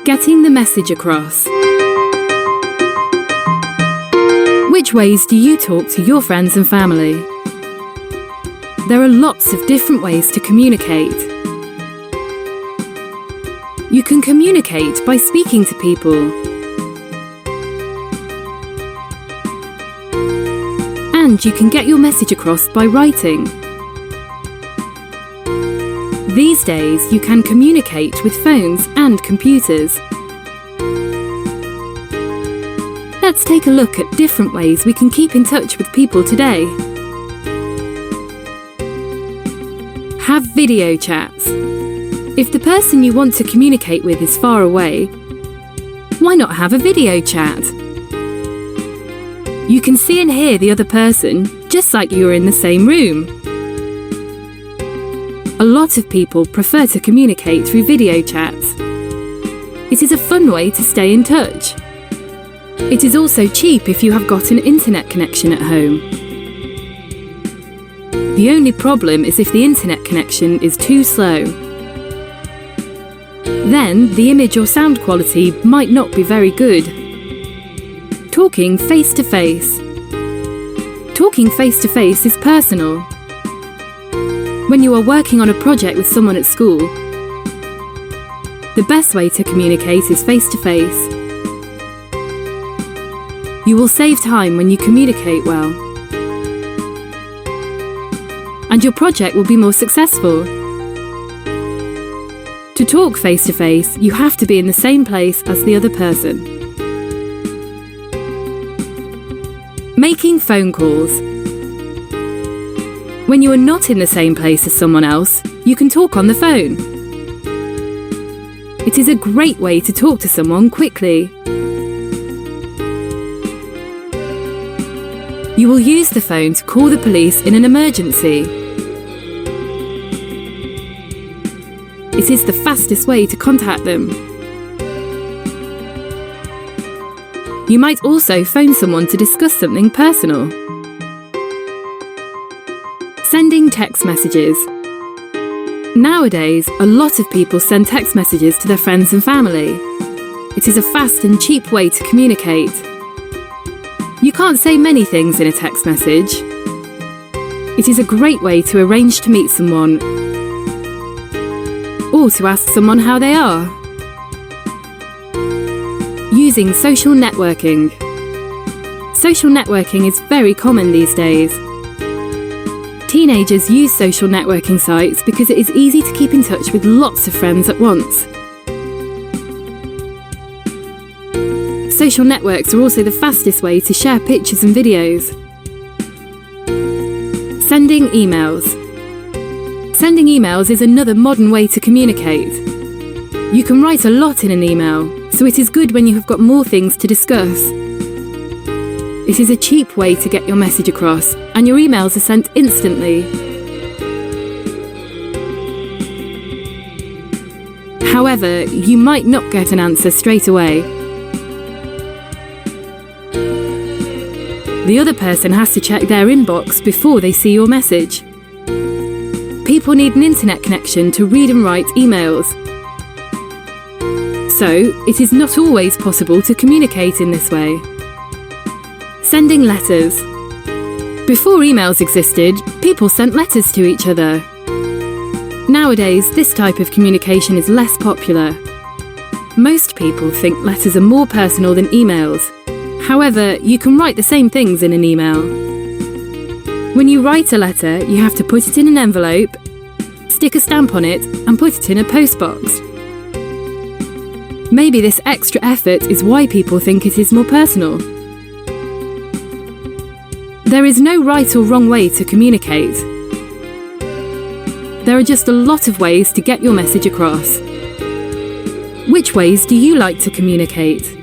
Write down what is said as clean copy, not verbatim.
Getting the message across. Which ways do you talk to your friends and family? There are lots of different ways to communicate. You can communicate by speaking to people. And you can get your message across by writing. These days, you can communicate with phones and computers. Let's take a look at different ways we can keep in touch with people today. Have video chats. If the person you want to communicate with is far away, why not have a video chat? You can see and hear the other person just like you are in the same room. A lot of people prefer to communicate through video chats. It is a fun way to stay in touch. It is also cheap if you have got an internet connection at home. The only problem is if the internet connection is too slow. Then the image or sound quality might not be very good. Talking face to face. Talking face to face is personal. When you are working on a project with someone at school, the best way to communicate is face to face. You will save time when you communicate well. And your project will be more successful. To talk face to face, you have to be in the same place as the other person. Making phone calls. When you are not in the same place as someone else, you can talk on the phone. It is a great way to talk to someone quickly. You will use the phone to call the police in an emergency. It is the fastest way to contact them. You might also phone someone to discuss something personal. Sending text messages. Nowadays, a lot of people send text messages to their friends and family. It is a fast and cheap way to communicate. You can't say many things in a text message. It is a great way to arrange to meet someone or to ask someone how they are. Using social networking. Social networking is very common these days. Teenagers use social networking sites because it is easy to keep in touch with lots of friends at once. Social networks are also the fastest way to share pictures and videos. Sending emails. Sending emails is another modern way to communicate. You can write a lot in an email, so it is good when you have got more things to discuss. It is a cheap way to get your message across, and your emails are sent instantly. However, you might not get an answer straight away. The other person has to check their inbox before they see your message. People need an internet connection to read and write emails. So, it is not always possible to communicate in this way. Sending letters. Before emails existed, people sent letters to each other. Nowadays, this type of communication is less popular. Most people think letters are more personal than emails. However, you can write the same things in an email. When you write a letter, you have to put it in an envelope, stick a stamp on it, and put it in a postbox. Maybe this extra effort is why people think it is more personal. There is no right or wrong way to communicate. There are just a lot of ways to get your message across. Which ways do you like to communicate?